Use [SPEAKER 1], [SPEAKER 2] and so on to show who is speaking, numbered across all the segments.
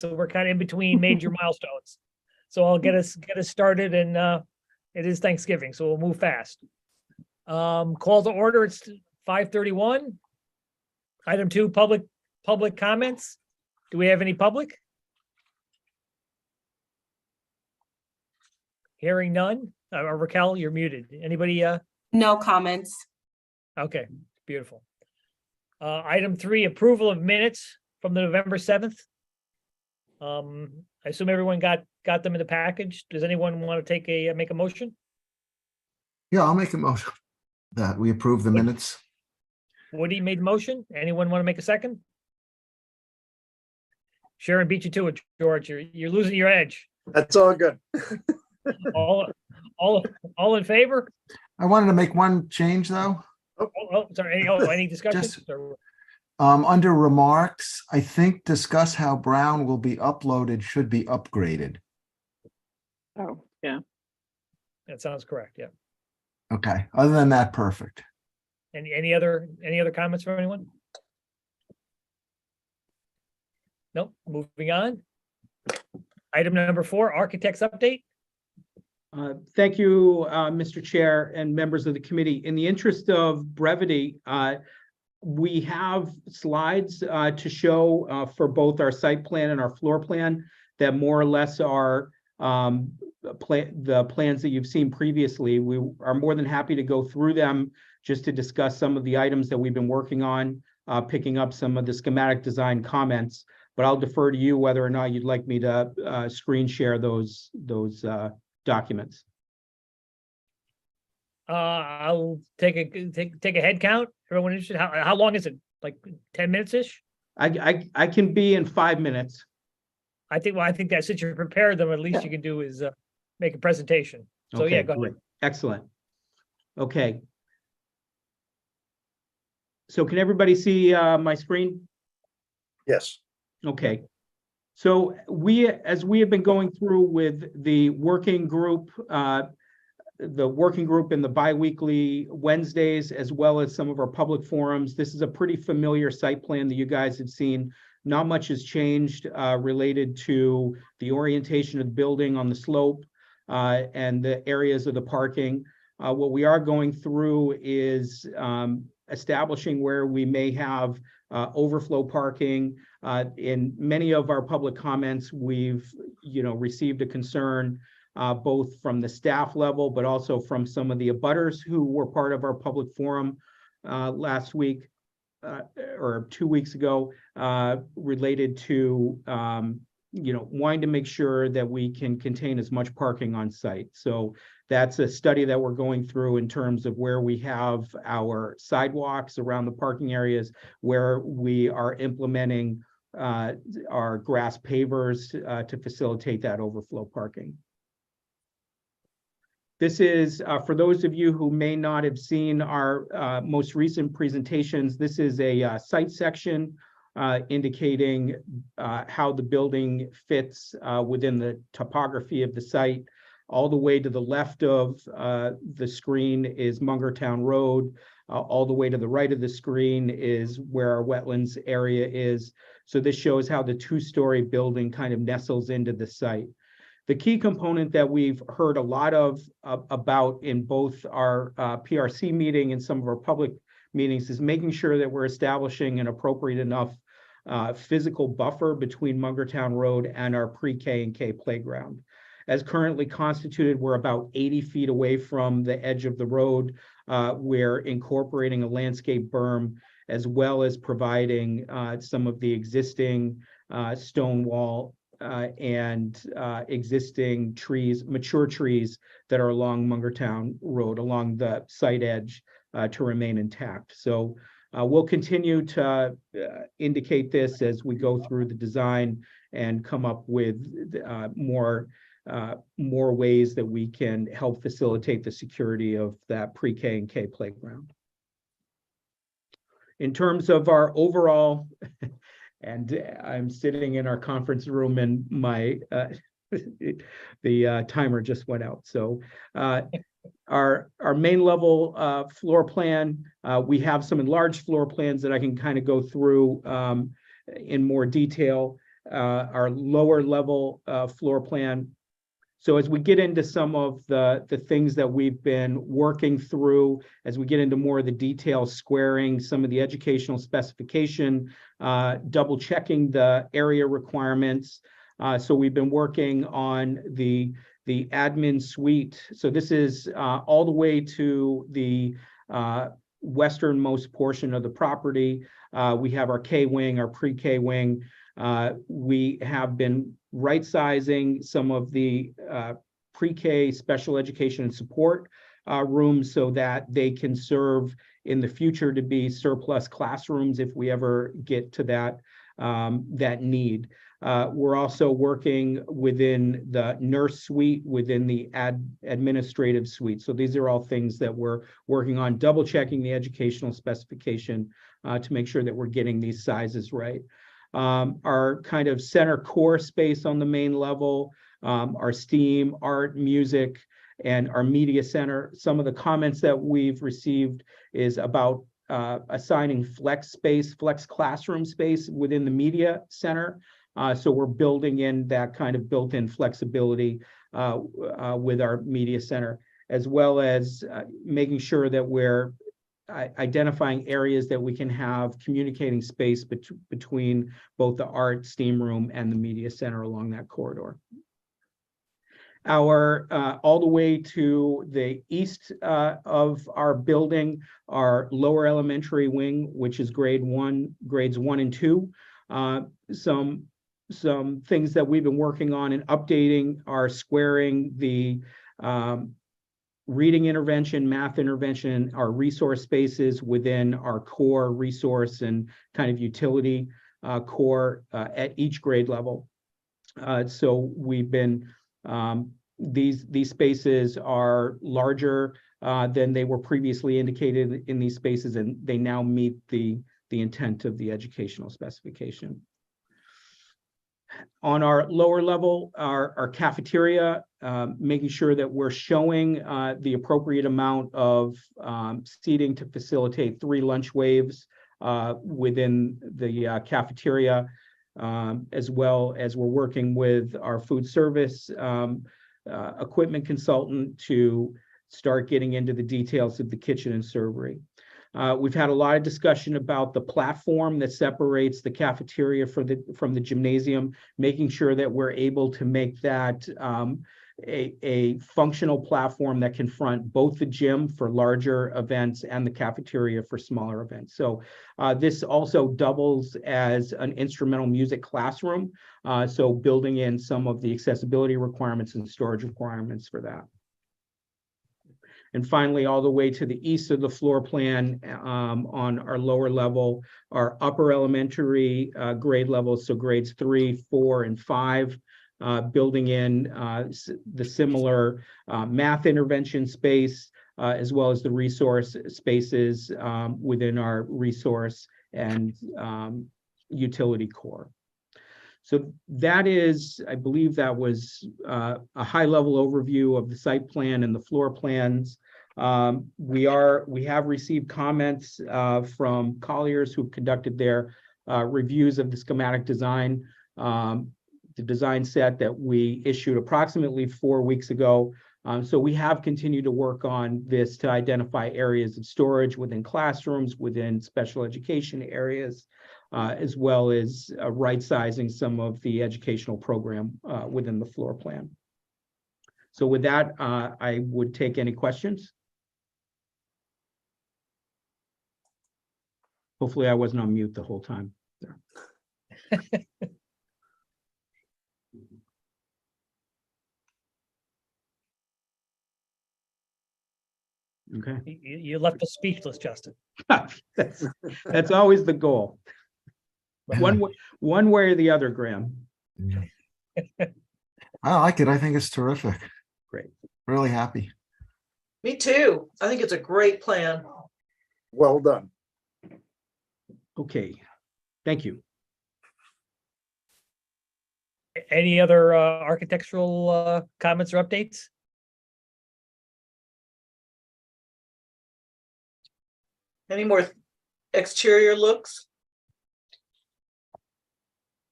[SPEAKER 1] so we're kind of in between major milestones. So I'll get us started, and it is Thanksgiving, so we'll move fast. Call to order. It's 5:31. Item 2, public comments. Do we have any public? Hearing none. Raquel, you're muted. Anybody?
[SPEAKER 2] No comments.
[SPEAKER 1] Okay, beautiful. Item 3, approval of minutes from the November 7th. I assume everyone got them in the package. Does anyone want to make a motion?
[SPEAKER 3] Yeah, I'll make a motion that we approve the minutes.
[SPEAKER 1] Woody made the motion. Anyone want to make a second? Sharon beat you to it, George. You're losing your edge.
[SPEAKER 4] That's all good.
[SPEAKER 1] All in favor?
[SPEAKER 3] I wanted to make one change though.
[SPEAKER 1] Sorry. Any discussion?
[SPEAKER 3] Under remarks, I think discuss how Brown will be uploaded should be upgraded.
[SPEAKER 5] Oh, yeah.
[SPEAKER 1] That sounds correct. Yeah.
[SPEAKER 3] Okay. Other than that, perfect.
[SPEAKER 1] Any other comments from anyone? Nope. Moving on. Item number 4, architect's update.
[SPEAKER 6] Thank you, Mr. Chair and members of the committee. In the interest of brevity, we have slides to show for both our site plan and our floor plan that more or less are the plans that you've seen previously. We are more than happy to go through them just to discuss some of the items that we've been working on, picking up some of the schematic design comments, but I'll defer to you whether or not you'd like me to screen share those documents.
[SPEAKER 1] I'll take a head count. Everyone interested? How long is it? Like 10 minutes ish?
[SPEAKER 6] I can be in 5 minutes.
[SPEAKER 1] I think that since you're prepared, then at least you can do is make a presentation. So
[SPEAKER 6] Okay,
[SPEAKER 1] yeah, go
[SPEAKER 6] great.
[SPEAKER 1] ahead.
[SPEAKER 6] Excellent. Okay. So can everybody see my screen?
[SPEAKER 4] Yes.
[SPEAKER 6] Okay. So as we have been going through with the working group and the biweekly Wednesdays, as well as some of our public forums, this is a pretty familiar site plan that you guys have seen. Not much has changed related to the orientation of the building on the slope and the areas of the parking. What we are going through is establishing where we may have overflow parking. In many of our public comments, we've received a concern both from the staff level, but also from some of the abutters who were part of our public forum last week or 2 weeks ago, related to wanting to make sure that we can contain as much parking on site. So that's a study that we're going through in terms of where we have our sidewalks around the parking areas, where we are implementing our grass pavers to facilitate that overflow parking. This is, for those of you who may not have seen our most recent presentations, this is a site section indicating how the building fits within the topography of the site. All the way to the left of the screen is Mungertown Road. All the way to the right of the screen is where our wetlands area is. So this shows how the 2-story building kind of nestles into the site. The key component that we've heard a lot about in both our PRC meeting and some of our public meetings is making sure that we're establishing an appropriate enough physical buffer between Mungertown Road and our pre-K and K playground. As currently constituted, we're about 80 feet away from the edge of the road. We're incorporating a landscape berm, as well as providing some of the existing stone wall and existing trees, mature trees that are along Mungertown Road, along the site edge to remain intact. So we'll continue to indicate this as we go through the design and come up with more ways that we can help facilitate the security of that pre-K and K playground. In terms of our overall, and I'm sitting in our conference room and my the timer just went out. So our main level floor plan, we have some enlarged floor plans that I can kind of go through in more detail. our lower level floor plan. So as we get into some of the things that we've been working through, as we get into more of the details, squaring some of the educational specification, double checking the area requirements. So we've been working on the admin suite. So this is all the way to the westernmost portion of the property. We have our K wing, our pre-K wing. We have been right-sizing some of the pre-K special education and support rooms so that they can serve in the future to be surplus classrooms if we ever get to that need. We're also working within the nurse suite, within the administrative suite. So these are all things that we're working on, double checking the educational specification to make sure that we're getting these sizes right. Our kind of center core space on the main level, our STEAM, art, music, and our media center. Some of the comments that we've received is about assigning flex classroom space within the media center. So we're building in that kind of built-in flexibility with our media center, as well as making sure that we're identifying areas that we can have communicating space between both the art, STEAM room and the media center along that corridor. Our all the way to the east of our building, our lower elementary wing, which is grades 1 and 2. Some things that we've been working on and updating are squaring the reading intervention, math intervention, our resource spaces within our core resource and kind of utility core at each grade level. So we've been, these spaces are larger than they were previously indicated in these spaces, and they now meet the intent of the educational specification. On our lower level, our cafeteria, making sure that we're showing the appropriate amount of seating to facilitate 3 lunch waves within the cafeteria, as well as we're working with our food service equipment consultant to start getting into the details of the kitchen and servery. We've had a lot of discussion about the platform that separates the cafeteria from the gymnasium, making sure that we're able to make that a functional platform that can front both the gym for larger events and the cafeteria for smaller events. So this also doubles as an instrumental music classroom, so building in some of the accessibility requirements and storage requirements for that. And finally, all the way to the east of the floor plan on our lower level, our upper elementary grade levels, so grades 3, 4, and 5, building in the similar math intervention space, as well as the resource spaces within our resource and utility core. So that is, I believe that was a high-level overview of the site plan and the floor plans. We have received comments from Colliers who conducted their reviews of the schematic design, the design set that we issued approximately 4 weeks ago. So we have continued to work on this to identify areas of storage within classrooms, within special education areas, as well as right-sizing some of the educational program within the floor plan. So with that, I would take any questions. Hopefully I wasn't on mute the whole time. Okay.
[SPEAKER 1] You left us speechless, Justin.
[SPEAKER 6] That's always the goal. One way or the other, Graham.
[SPEAKER 3] I like it. I think it's terrific.
[SPEAKER 6] Great.
[SPEAKER 3] Really happy.
[SPEAKER 2] Me too. I think it's a great plan.
[SPEAKER 4] Well done.
[SPEAKER 6] Okay. Thank you.
[SPEAKER 1] Any other architectural comments or updates?
[SPEAKER 2] Any more exterior looks?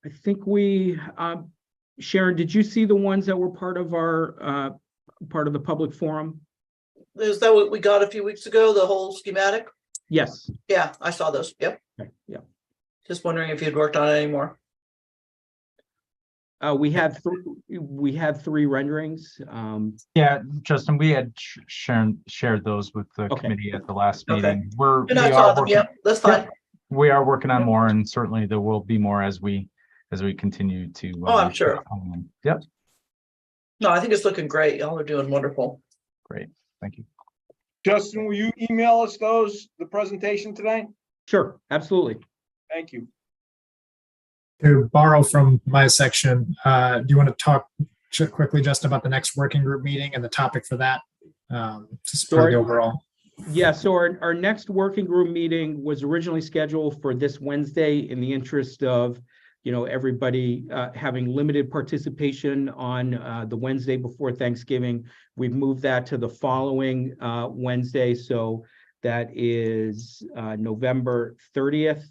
[SPEAKER 6] I think we, Sharon, did you see the ones that were part of our, part of the public forum?
[SPEAKER 2] Is that what we got a few weeks ago, the whole schematic?
[SPEAKER 6] Yes.
[SPEAKER 2] Yeah, I saw those. Yep.
[SPEAKER 6] Okay, yeah.
[SPEAKER 2] Just wondering if you'd worked on it anymore.
[SPEAKER 6] We had three renderings.
[SPEAKER 7] Yeah, Justin, we had shared those with the
[SPEAKER 6] Okay.
[SPEAKER 7] committee at the last
[SPEAKER 2] Okay.
[SPEAKER 7] meeting.
[SPEAKER 2] And I saw them. Yep, that's fine.
[SPEAKER 7] We are working on more, and certainly there will be more as we continue to.
[SPEAKER 2] Oh, I'm sure.
[SPEAKER 7] Yep,
[SPEAKER 2] No, I think it's looking great. Y'all are doing wonderful.
[SPEAKER 7] great. Thank you.
[SPEAKER 8] Justin, will you email us the presentation today?
[SPEAKER 6] Sure, absolutely.
[SPEAKER 8] Thank you.
[SPEAKER 9] To borrow from my section, do you want to talk quickly just about the next working group meeting and the topic for that? Just for the overall.
[SPEAKER 6] Yeah, so our next working group meeting was originally scheduled for this Wednesday in the interest of, everybody having limited participation on the Wednesday before Thanksgiving. We've moved that to the following Wednesday, so that is November 30th.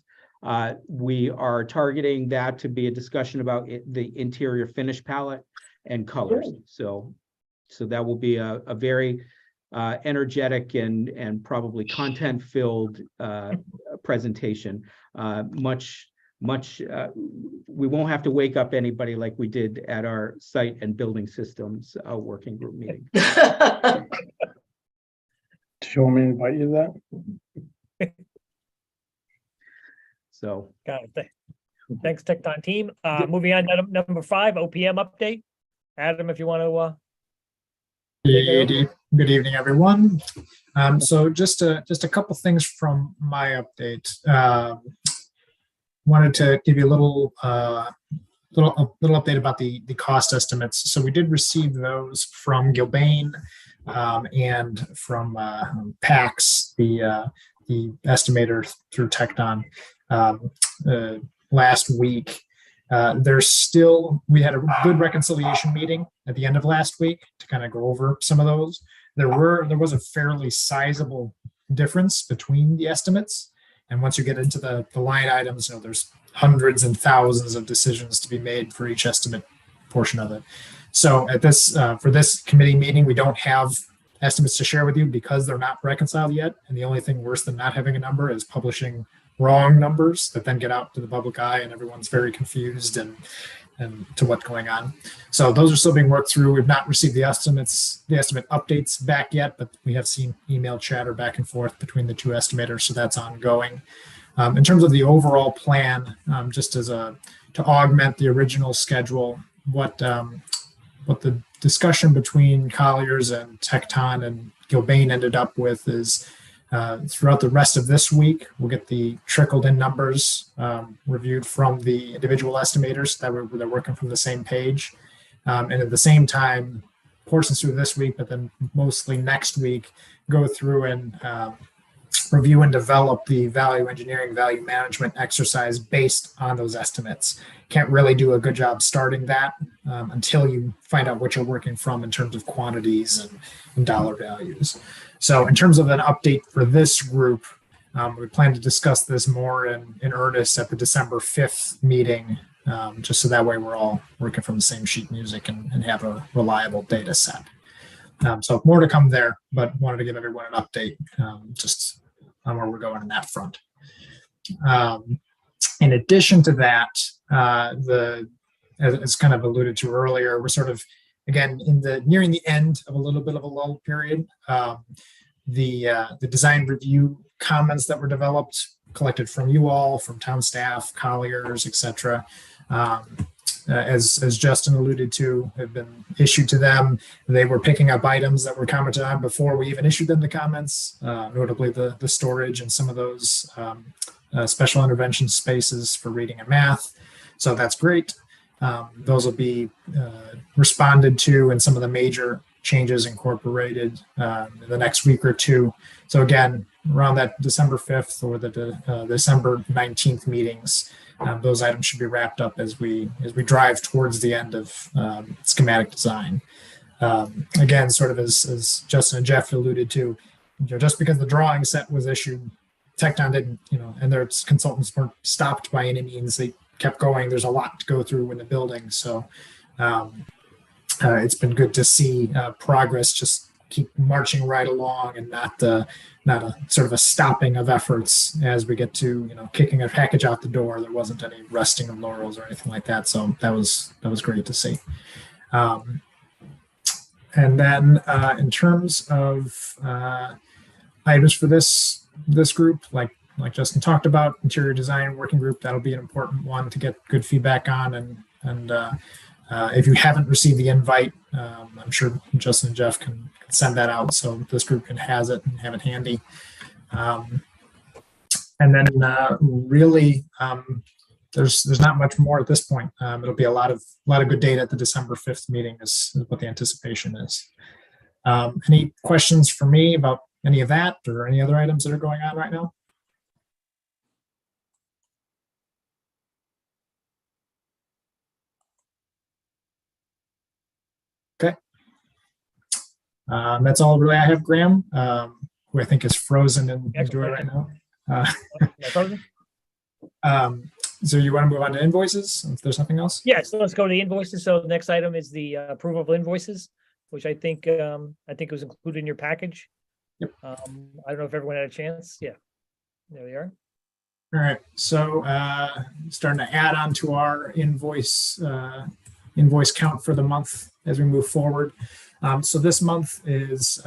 [SPEAKER 6] We are targeting that to be a discussion about the interior finish palette and colors. So that will be a very energetic and probably content-filled presentation. We won't have to wake up anybody like we did at our site and building systems working group meeting.
[SPEAKER 8] Do you want me to invite you to that?
[SPEAKER 6] So
[SPEAKER 1] Got it. Thanks, Tecton team. Moving on, number 5, OPM update. Adam, if you want to,
[SPEAKER 9] Good evening, everyone. So just a couple things from my update. Wanted to give you a little update about the cost estimates. So we did receive those from Gilbane and from PAX, the estimator through Tecton, last week. We had a good reconciliation meeting at the end of last week to kind of go over some of those. There was a fairly sizable difference between the estimates. And once you get into the line items, there's hundreds and thousands of decisions to be made for each estimate portion of it. So at this, for this committee meeting, we don't have estimates to share with you because they're not reconciled yet. And the only thing worse than not having a number is publishing wrong numbers that then get out to the public eye and everyone's very confused and to what's going on. So those are still being worked through. We've not received the estimate updates back yet, but we have seen email chatter back and forth between the two estimators, so that's ongoing. In terms of the overall plan, just as to augment the original schedule, what the discussion between Colliers and Tecton and Gilbane ended up with is throughout the rest of this week, we'll get the trickled in numbers reviewed from the individual estimators that they're working from the same page. And at the same time, portions through this week, but then mostly next week, go through and review and develop the value engineering, value management exercise based on those estimates. Can't really do a good job starting that until you find out what you're working from in terms of quantities and dollar values. So in terms of an update for this group, we plan to discuss this more in earnest at the December 5th meeting, just so that way we're all working from the same sheet music and have a reliable data set. So more to come there, but wanted to give everyone an update just on where we're going in that front. In addition to that, as kind of alluded to earlier, we're sort of, again, nearing the end of a little bit of a lull period. The design review comments that were developed, collected from you all, from town staff, Colliers, etc., as Justin alluded to, have been issued to them. They were picking up items that were commented on before we even issued them the comments, notably the storage and some of those special intervention spaces for reading and math. So that's great. Those will be responded to and some of the major changes incorporated in the next week or two. So again, around that December 5th or the December 19th meetings, those items should be wrapped up as we drive towards the end of schematic design. Again, sort of as Justin and Jeff alluded to, just because the drawing set was issued, Tecton didn't, and their consultants weren't stopped by any means. kept going. There's a lot to go through in the building, so it's been good to see progress just keep marching right along, and not a sort of a stopping of efforts as we get to kicking a package out the door. There wasn't any resting of laurels or anything like that, so that was great to see. And then in terms of items for this group, like Justin talked about, interior design working group, that'll be an important one to get good feedback on. And if you haven't received the invite, I'm sure Justin and Jeff can send that out so this group can have it handy. And then really, there's not much more at this point. It'll be a lot of good data at the December 5th meeting is what the anticipation is. Any questions for me about any of that or any other items that are going on right now? Okay. That's all really I have, Graham, who I think is frozen in joy right now. So you want to move on to invoices if there's nothing else?
[SPEAKER 1] Yeah, so let's go to the invoices. So the next item is the approval of invoices, which I think was included in your package.
[SPEAKER 9] Yep.
[SPEAKER 1] I don't know if everyone had a chance. Yeah, there we are.
[SPEAKER 9] All right, so starting to add on to our invoice count for the month as we move forward. So this month is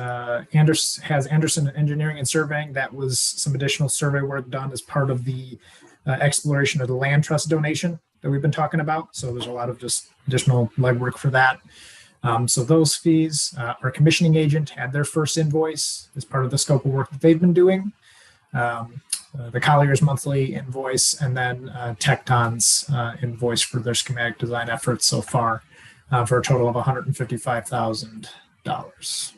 [SPEAKER 9] Anderson Engineering and Surveying. That was some additional survey work done as part of the exploration of the land trust donation that we've been talking about. So there's a lot of just additional legwork for that. So those fees, our commissioning agent had their first invoice as part of the scope of work that they've been doing. The Collier's monthly invoice, and then Tecton's invoice for their schematic design efforts so far, for a total of $155,000.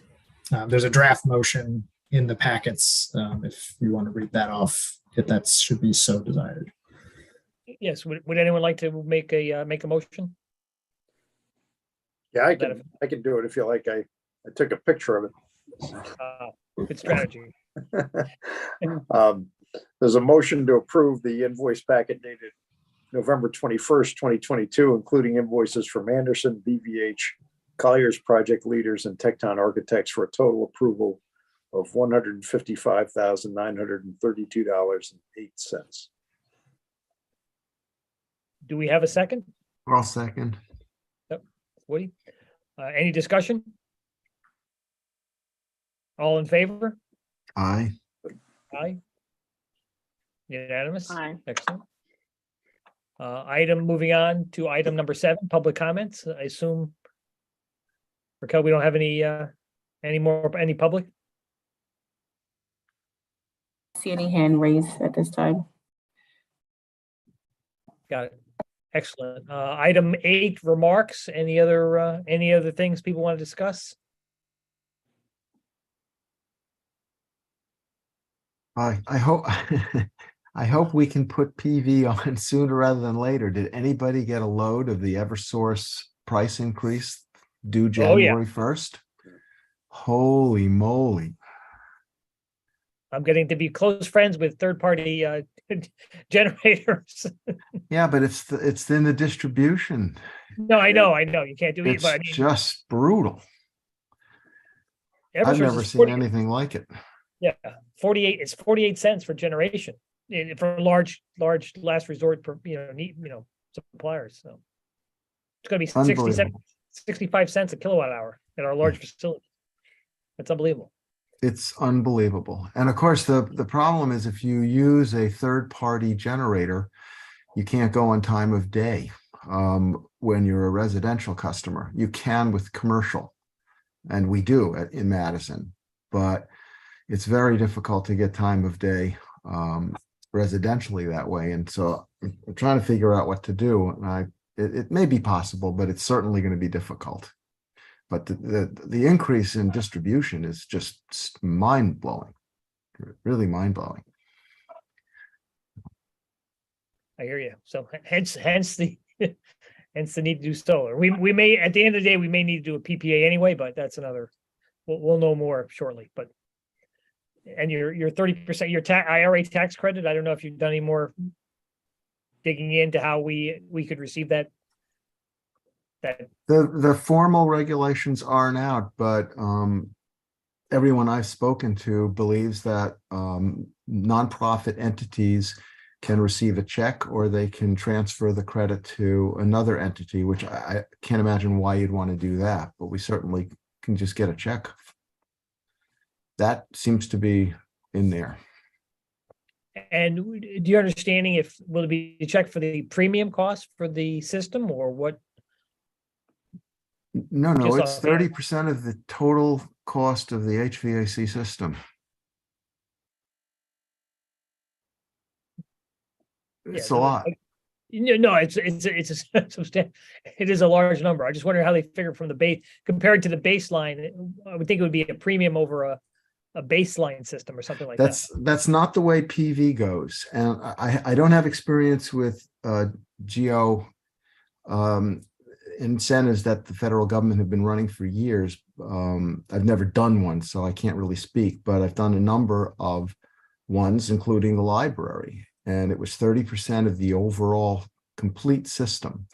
[SPEAKER 9] There's a draft motion in the packets if you want to read that off, if that should be so desired.
[SPEAKER 1] Yes, would anyone like to make a motion?
[SPEAKER 4] Yeah, I can do it if you like. I took a picture of it.
[SPEAKER 1] Good strategy.
[SPEAKER 4] There's a motion to approve the invoice packet dated November 21st, 2022, including invoices from Anderson, BVH, Collier's project leaders, and Tecton Architects for a total approval of $155,932.08.
[SPEAKER 1] Do we have a second?
[SPEAKER 3] I'll second.
[SPEAKER 1] Woody? Any discussion? All in favor?
[SPEAKER 3] Aye.
[SPEAKER 1] Aye. Unanimous?
[SPEAKER 5] Aye.
[SPEAKER 1] Excellent. Moving on to item number 7, public comments. I assume, Raquel, we don't have any public?
[SPEAKER 10] See any hand raised at this time?
[SPEAKER 1] Got it. Excellent. Item 8, remarks. Any other things people want to discuss?
[SPEAKER 3] I hope I hope we can put PV on sooner rather than later. Did anybody get a load of the Eversource price increase due January 1st? Holy moly.
[SPEAKER 1] I'm getting to be close friends with third-party generators.
[SPEAKER 3] Yeah, but it's in the distribution.
[SPEAKER 1] No, I know. You can't do it,
[SPEAKER 3] It's
[SPEAKER 1] but I mean,
[SPEAKER 3] just brutal. I've
[SPEAKER 1] Eversource
[SPEAKER 3] never
[SPEAKER 1] is
[SPEAKER 3] seen
[SPEAKER 1] 40
[SPEAKER 3] anything like it.
[SPEAKER 1] Yeah, 48. It's 48 cents for generation for large last resort suppliers. So it's going to be 65 cents a kilowatt hour at our large facility. That's unbelievable.
[SPEAKER 3] It's unbelievable. And of course, the problem is if you use a third-party generator, you can't go on time of day when you're a residential customer. You can with commercial, and we do in Madison, but it's very difficult to get time of day residentially that way. And so I'm trying to figure out what to do. And it may be possible, but it's certainly going to be difficult. But the increase in distribution is just mind-blowing, really mind-blowing.
[SPEAKER 1] I hear you. So hence the need to do solar. We may, at the end of the day, we may need to do a PPA anyway, but that's another. We'll know more shortly. But and your 30% IRA tax credit. I don't know if you've done any more digging into how we could receive that.
[SPEAKER 3] The formal regulations aren't out, but everyone I've spoken to believes that nonprofit entities can receive a check or they can transfer the credit to another entity, which I can't imagine why you'd want to do that, but we certainly can just get a check. That seems to be in there.
[SPEAKER 1] And do you understanding if will it be a check for the premium cost for the system or what?
[SPEAKER 3] No,
[SPEAKER 1] Just
[SPEAKER 3] it's
[SPEAKER 1] offhand.
[SPEAKER 3] 30% of the total cost of the HVAC system. It's a lot.
[SPEAKER 1] No, it's a substantial, it is a large number. I just wonder how they figure from the base compared to the baseline. I would think it would be a premium over a baseline system or something like that.
[SPEAKER 3] That's not the way PV goes. And I don't have experience with geo incentives that the federal government have been running for years. I've never done one, so I can't really speak, but I've done a number of ones, including the library. And it was 30% of the overall complete system.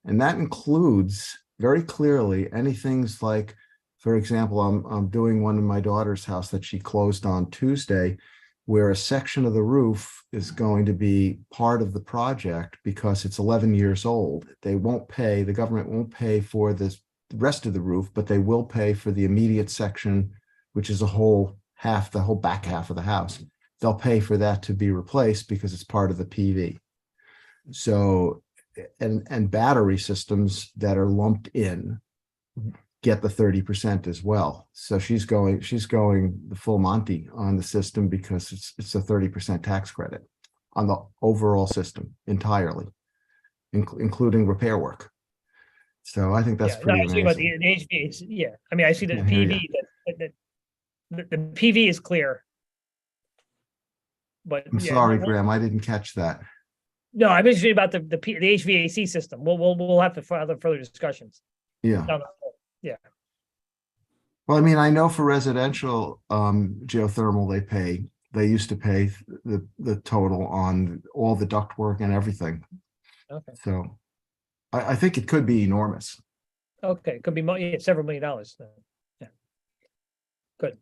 [SPEAKER 3] And that includes very clearly anything like, for example, I'm doing one in my daughter's house that she closed on Tuesday, where a section of the roof is going to be part of the project because it's 11 years old. They won't pay, the government won't pay for the rest of the roof, but they will pay for the immediate section, which is the whole back half of the house. They'll pay for that to be replaced because it's part of the PV. So, and battery systems that are lumped in get the 30% as well. So she's going the full Monty on the system because it's a 30% tax credit on the overall system entirely, including repair work. So I think that's pretty
[SPEAKER 1] I see about
[SPEAKER 3] amazing.
[SPEAKER 1] the HVAC. Yeah, I mean, I see the
[SPEAKER 3] I hear ya.
[SPEAKER 1] PV. The PV is clear. But
[SPEAKER 3] I'm sorry, Graham, I didn't catch that.
[SPEAKER 1] No, I'm interested about the HVAC system. We'll have to have further discussions.
[SPEAKER 3] Yeah.
[SPEAKER 1] down the road. Yeah.
[SPEAKER 3] Well, I mean, I know for residential geothermal, they used to pay the total on all the ductwork and everything.
[SPEAKER 1] Okay.
[SPEAKER 3] So I think it could be enormous.
[SPEAKER 1] Okay. Could be several $1 million. Yeah. Good.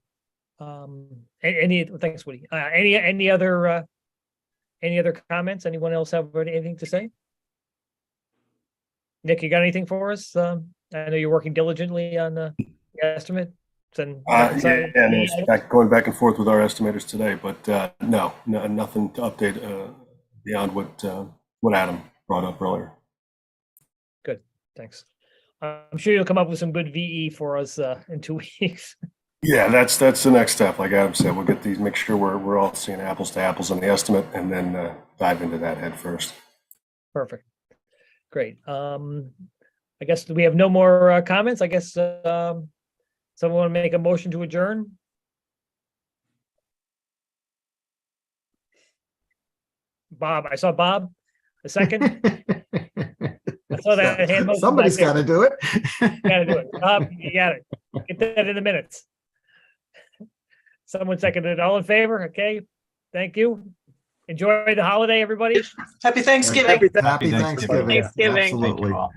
[SPEAKER 1] Thanks, Woody. Any other comments? Anyone else have anything to say? Nick, you got anything for us? I know you're working diligently on the estimate.
[SPEAKER 11] Going back and forth with our estimators today, but no, nothing to update beyond what Adam brought up earlier.
[SPEAKER 1] Good, thanks. I'm sure you'll come up with some good VE for us in 2 weeks.
[SPEAKER 11] Yeah, that's the next step. Like Adam said, we'll get these, make sure we're all seeing apples to apples on the estimate, and then dive into that head first.
[SPEAKER 1] Perfect. Great. I guess we have no more comments. I guess someone want to make a motion to adjourn? Bob, I saw Bob. A second. I saw that hand motion.
[SPEAKER 3] Somebody's got to do it.
[SPEAKER 1] Got to do it. Bob, you got it. Get that in the minutes. Someone seconded. All in favor? Okay. Thank you. Enjoy the holiday, everybody.
[SPEAKER 2] Happy Thanksgiving.
[SPEAKER 3] Happy Thanksgiving.
[SPEAKER 5] Thanksgiving.
[SPEAKER 3] Absolutely.
[SPEAKER 7] Thank you all.